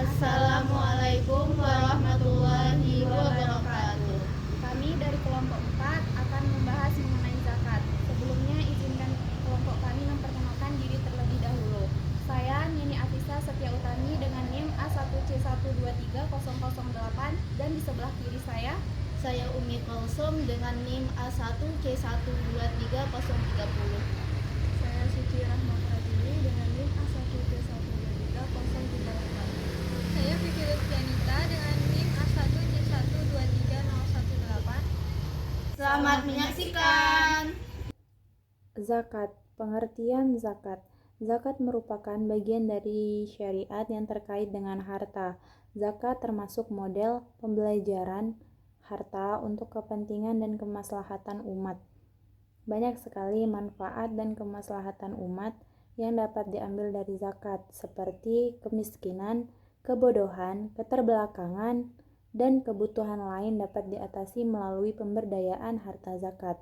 Assalamualaikum warahmatullahi wabarakatuh. Kami dari kelompok 4 akan membahas mengenai zakat. Sebelumnya izinkan kelompok kami memperkenalkan diri terlebih dahulu. Saya Nini Afisa Setia Utami dengan NIM A1C123008 dan di sebelah kiri saya Umi Kulsum dengan NIM A1C123030. Saya Suci Rahma Pratili dengan NIM A1C123038. Saya Vicky Lutfianita dengan NIM A1C123018. Selamat menyaksikan. Zakat. Pengertian zakat. Zakat merupakan bagian dari syariat yang terkait dengan harta. Zakat termasuk model pembelajaran harta untuk kepentingan dan kemaslahatan umat. Banyak sekali manfaat dan kemaslahatan umat yang dapat diambil dari zakat, seperti kemiskinan, kebodohan, keterbelakangan, dan kebutuhan lain dapat diatasi melalui pemberdayaan harta zakat.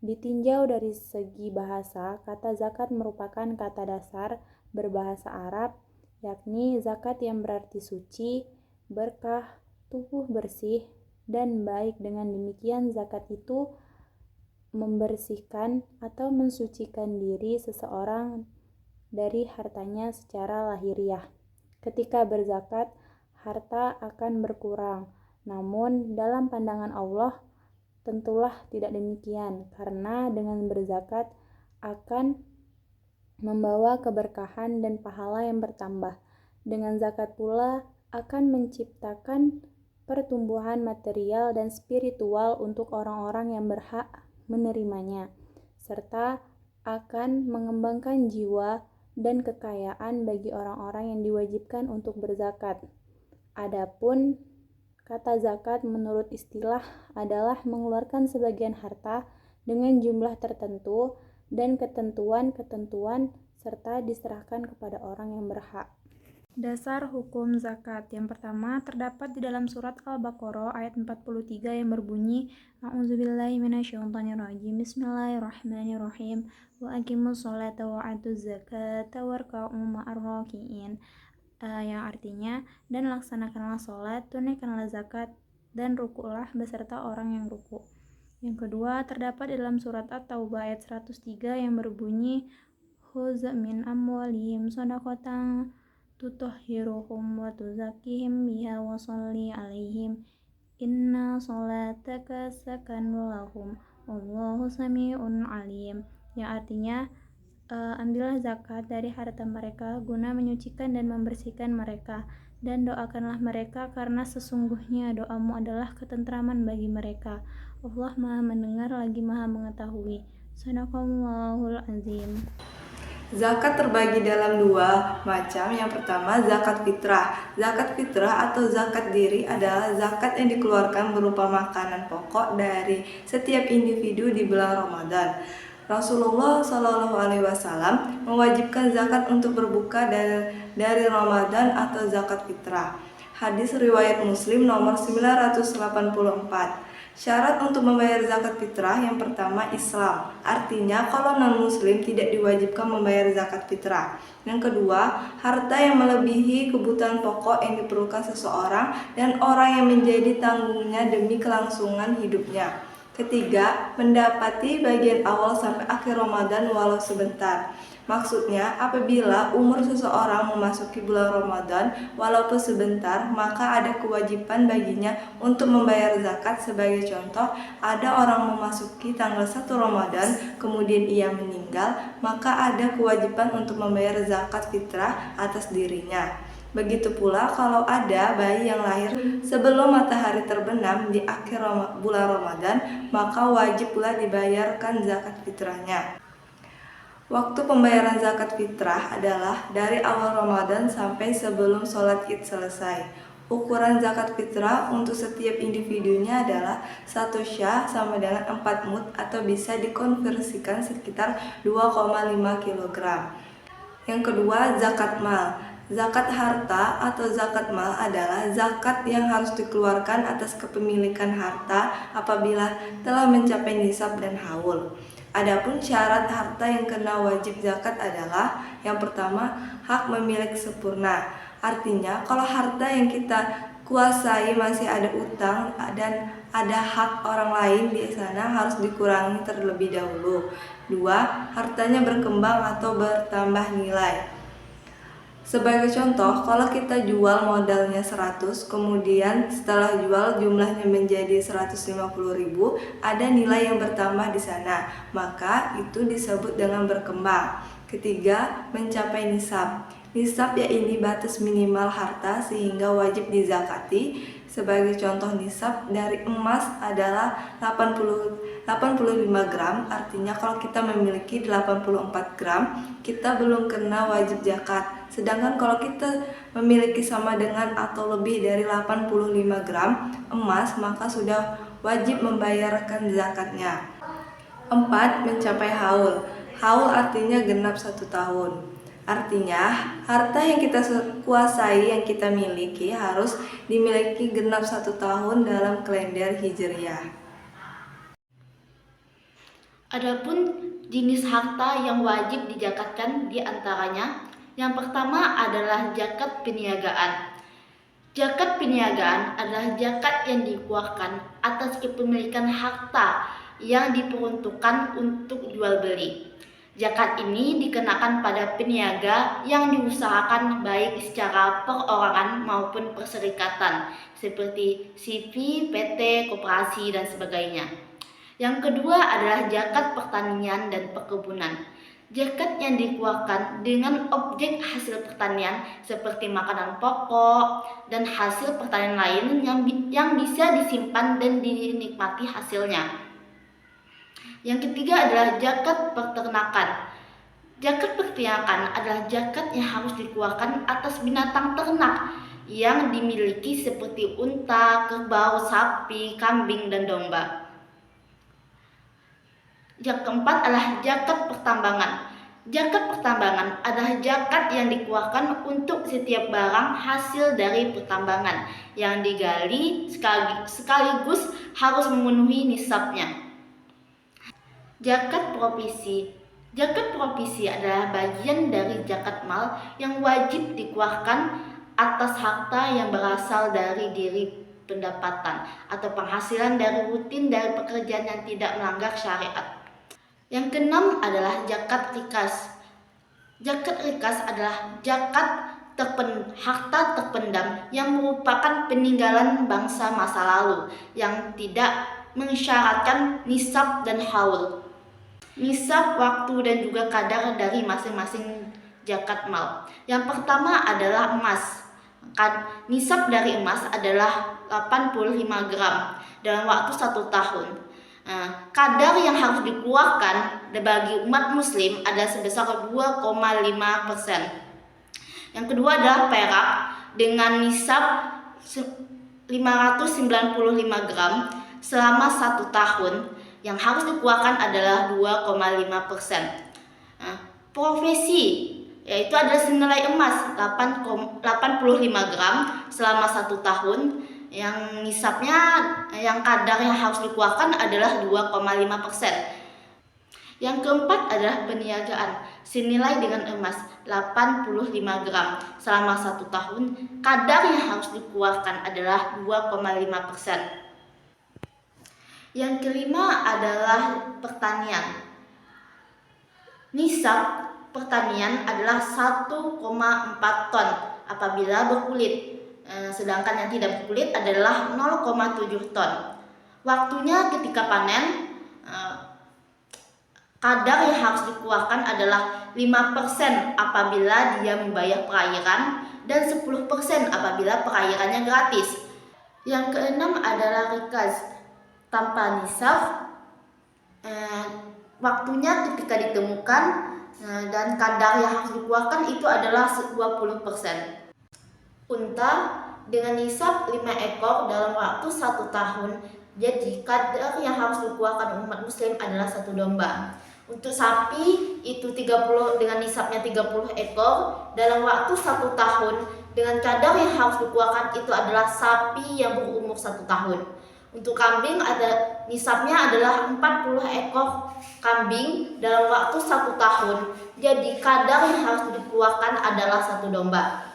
Ditinjau dari segi bahasa, kata zakat merupakan kata dasar berbahasa Arab, yakni zakat yang berarti suci, berkah, tubuh bersih, dan baik. Dengan demikian, zakat itu membersihkan atau mensucikan diri seseorang dari hartanya secara lahiriah. Ketika berzakat, harta akan berkurang. Namun, dalam pandangan Allah, tentulah tidak demikian, karena dengan berzakat akan membawa keberkahan dan pahala yang bertambah. Dengan zakat pula akan menciptakan pertumbuhan material dan spiritual untuk orang-orang yang berhak menerimanya, serta akan mengembangkan jiwa dan kekayaan bagi orang-orang yang diwajibkan untuk berzakat. Adapun kata zakat menurut istilah adalah mengeluarkan sebagian harta dengan jumlah tertentu dan ketentuan-ketentuan serta diserahkan kepada orang yang berhak. Dasar hukum zakat. Yang pertama terdapat di dalam surat Al-Baqarah ayat 43 yang berbunyi A'udzubillahi minasyaitonirrajim. Bismillahirrahmanirrahim. Wa aqimus sholata wa atuz zakata warka'u ma'ar raki'in. Yang artinya, dan laksanakanlah sholat, tunaikanlah zakat, dan rukulah beserta orang yang ruku. Yang kedua terdapat di dalam surat At-Taubah ayat 103 yang berbunyi Khudz min amwalihim shadaqatan tutahhiruhum wa tuzakkihim biha wa sholli alaihim inna sholataka sakanun lahum wallahu sami'un alim. Yang artinya, ambillah zakat dari harta mereka guna menyucikan dan membersihkan mereka, dan doakanlah mereka karena sesungguhnya doamu adalah ketentraman bagi mereka. Allah Maha mendengar lagi Maha mengetahui. Shadaqallahul azim. Zakat terbagi dalam dua macam. Yang pertama, zakat fitrah. Zakat fitrah atau zakat diri adalah zakat yang dikeluarkan berupa makanan pokok dari setiap individu di bulan Ramadan. Rasulullah SAW mewajibkan zakat untuk berbuka dari Ramadan atau zakat fitrah. Hadis riwayat Muslim nomor 984. Syarat untuk membayar zakat fitrah yang pertama Islam. Artinya kalau non-muslim tidak diwajibkan membayar zakat fitrah. Yang kedua, harta yang melebihi kebutuhan pokok yang diperlukan seseorang dan orang yang menjadi tanggungnya demi kelangsungan hidupnya. Ketiga, mendapati bagian awal sampai akhir Ramadan walau sebentar. Maksudnya, apabila umur seseorang memasuki bulan Ramadan walaupun sebentar, maka ada kewajiban baginya untuk membayar zakat. Sebagai contoh, ada orang memasuki tanggal 1 Ramadan, kemudian ia meninggal, maka ada kewajiban untuk membayar zakat fitrah atas dirinya. Begitu pula kalau ada bayi yang lahir sebelum matahari terbenam di akhir bulan Ramadan, maka wajib pula dibayarkan zakat fitrahnya. Waktu pembayaran zakat fitrah adalah dari awal Ramadan sampai sebelum sholat Id selesai. Ukuran zakat fitrah untuk setiap individunya adalah 1 syah sama dengan 4 mud atau bisa dikonversikan sekitar 2,5 kg. Yang kedua, zakat mal. Zakat harta atau zakat mal adalah zakat yang harus dikeluarkan atas kepemilikan harta apabila telah mencapai nisab dan haul. Adapun syarat harta yang kena wajib zakat adalah yang pertama, hak memiliki sempurna. Artinya, kalau harta yang kita kuasai masih ada utang dan ada hak orang lain di sana harus dikurangi terlebih dahulu. 2. Hartanya berkembang atau bertambah nilai. Sebagai contoh, kalau kita jual modalnya 100, kemudian setelah jual jumlahnya menjadi 150.000, ada nilai yang bertambah di sana, maka itu disebut dengan berkembang. Ketiga, mencapai nisab. Nisab yaitu batas minimal harta sehingga wajib dizakati. Sebagai contoh, nisab dari emas adalah 85 gram, artinya kalau kita memiliki 84 gram, kita belum kena wajib zakat. Sedangkan kalau kita memiliki sama dengan atau lebih dari 85 gram emas, maka sudah wajib membayarkan zakatnya. 4. Mencapai haul. Haul artinya genap 1 tahun. Artinya, harta yang kita kuasai, yang kita miliki harus dimiliki genap 1 tahun dalam kalender Hijriah. Adapun jenis harta yang wajib dizakatkan di antaranya, yang pertama adalah zakat perniagaan. Zakat perniagaan adalah zakat yang dikeluarkan atas kepemilikan harta yang diperuntukkan untuk jual beli. Zakat ini dikenakan pada peniaga yang diusahakan baik secara perorangan maupun perserikatan seperti CV, PT, koperasi, dan sebagainya. Yang kedua adalah zakat pertanian dan perkebunan. Zakat yang dikeluarkan dengan objek hasil pertanian seperti makanan pokok dan hasil pertanian lain yang bisa disimpan dan dinikmati hasilnya. Yang ketiga adalah zakat peternakan. Zakat peternakan adalah zakat yang harus dikeluarkan atas binatang ternak yang dimiliki seperti unta, kerbau, sapi, kambing, dan domba. Yang keempat adalah zakat pertambangan. Zakat pertambangan adalah zakat yang dikeluarkan untuk setiap barang hasil dari pertambangan yang digali sekaligus harus memenuhi nisabnya. Zakat provisi. Zakat provisi adalah bagian dari zakat mal yang wajib dikeluarkan atas harta yang berasal dari diri pendapatan atau penghasilan dari rutin dari pekerjaan yang tidak melanggar syariat. Yang keenam adalah zakat rikas. Zakat rikas adalah zakat harta terpendam yang merupakan peninggalan bangsa masa lalu yang tidak mensyaratkan nisab dan haul. Nisab, waktu, dan juga kadar dari masing-masing zakat mal. Yang pertama adalah emas. Nisab dari emas adalah 85 gram dalam waktu 1 tahun. Kadar yang harus dikeluarkan bagi umat muslim adalah sebesar 2,5%. Yang kedua adalah perak dengan nisab 595 gram selama 1 tahun. Yang harus dikeluarkan adalah 2,5%. Profesi yaitu adalah senilai emas 85 gram selama 1 tahun. Yang nisabnya, yang kadar yang harus dikeluarkan adalah 2,5%. Yang keempat adalah perniagaan senilai dengan emas 85 gram selama 1 tahun. Kadar yang harus dikeluarkan adalah 2,5%. Yang kelima adalah pertanian. Nisab pertanian adalah 1,4 ton apabila berkulit, sedangkan yang tidak berkulit adalah 0,7 ton. Waktunya ketika panen, kadar yang harus dikeluarkan adalah 5% apabila dia membayar perairan dan 10% apabila perairannya gratis. Yang keenam adalah rikaz. Tanpa nisab, waktunya ketika ditemukan dan kadar yang harus dikeluarkan itu adalah 20%. Unta dengan nisab 5 ekor dalam waktu 1 tahun, jadi kadar yang harus dikeluarkan umat muslim adalah 1 domba. Untuk sapi itu 30 dengan nisabnya 30 ekor dalam waktu 1 tahun, dengan kadar yang harus dikeluarkan itu adalah sapi yang berumur 1 tahun. Untuk kambing ada nisabnya adalah 40 ekor kambing dalam waktu 1 tahun. Jadi kadar yang harus dikeluarkan adalah 1 domba.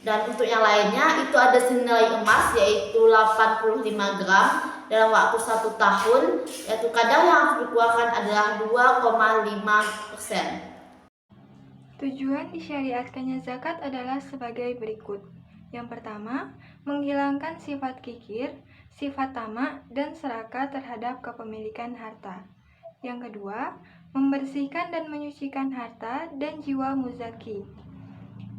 Dan untuk yang lainnya itu ada senilai emas yaitu 85 gram dalam waktu 1 tahun, yaitu kadar yang harus dikeluarkan adalah 2,5%. Tujuan disyariatkannya zakat adalah sebagai berikut. Yang pertama, menghilangkan sifat kikir, sifat tamak, dan serakah terhadap kepemilikan harta. Yang kedua, membersihkan dan menyucikan harta dan jiwa muzaki.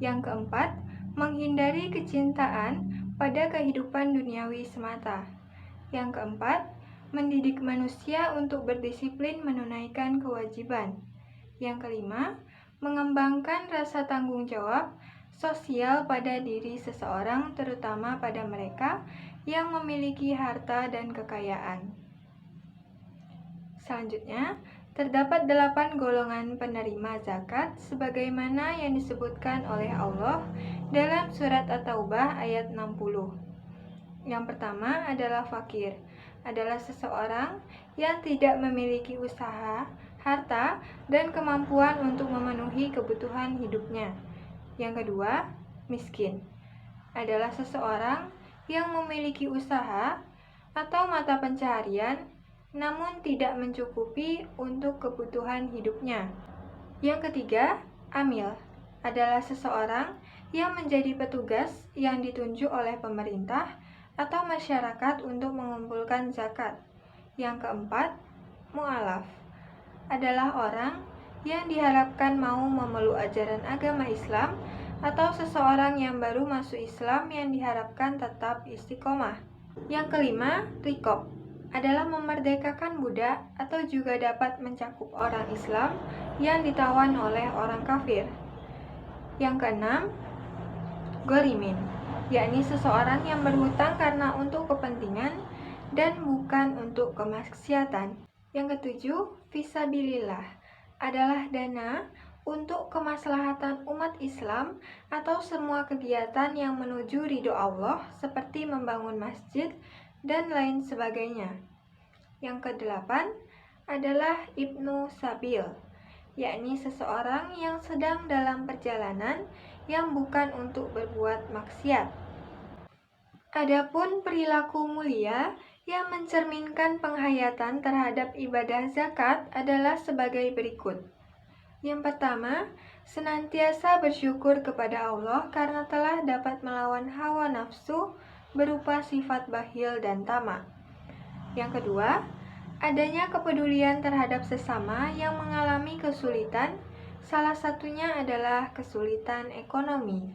Yang keempat, menghindari kecintaan pada kehidupan duniawi semata. Yang keempat, mendidik manusia untuk berdisiplin menunaikan kewajiban. Yang kelima, mengembangkan rasa tanggung jawab sosial pada diri seseorang, terutama pada mereka yang memiliki harta dan kekayaan. Selanjutnya, terdapat 8 golongan penerima zakat sebagaimana yang disebutkan oleh Allah dalam surat At-Taubah ayat 60. Yang pertama adalah fakir, adalah seseorang yang tidak memiliki usaha, harta, dan kemampuan untuk memenuhi kebutuhan hidupnya. Yang kedua, miskin, adalah seseorang yang memiliki usaha atau mata pencaharian namun tidak mencukupi untuk kebutuhan hidupnya. Yang ketiga, amil, adalah seseorang yang menjadi petugas yang ditunjuk oleh pemerintah atau masyarakat untuk mengumpulkan zakat. Yang keempat, mu'alaf, adalah orang yang diharapkan mau memeluk ajaran agama Islam atau seseorang yang baru masuk Islam yang diharapkan tetap istiqomah. Yang kelima, riqab, adalah memerdekakan budak atau juga dapat mencakup orang Islam yang ditawan oleh orang kafir. Yang keenam, ghorimin, yakni seseorang yang berhutang karena untuk kepentingan dan bukan untuk kemaksiatan. Yang ketujuh, fisabilillah, adalah dana untuk kemaslahatan umat Islam atau semua kegiatan yang menuju ridho Allah seperti membangun masjid dan lain sebagainya. Yang kedelapan adalah ibnu sabil, yakni seseorang yang sedang dalam perjalanan yang bukan untuk berbuat maksiat. Adapun perilaku mulia yang mencerminkan penghayatan terhadap ibadah zakat adalah sebagai berikut. Yang pertama, senantiasa bersyukur kepada Allah karena telah dapat melawan hawa nafsu berupa sifat bakhil dan tamak. Yang kedua, adanya kepedulian terhadap sesama yang mengalami kesulitan, salah satunya adalah kesulitan ekonomi.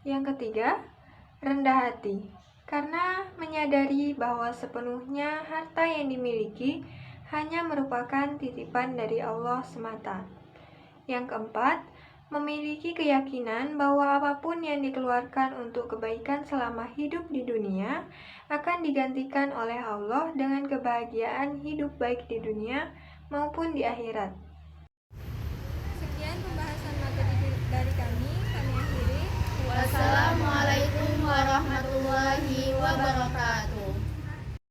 Yang ketiga, rendah hati, karena menyadari bahwa sepenuhnya harta yang dimiliki hanya merupakan titipan dari Allah semata. Yang keempat, memiliki keyakinan bahwa apapun yang dikeluarkan untuk kebaikan selama hidup di dunia akan digantikan oleh Allah dengan kebahagiaan hidup baik di dunia maupun di akhirat.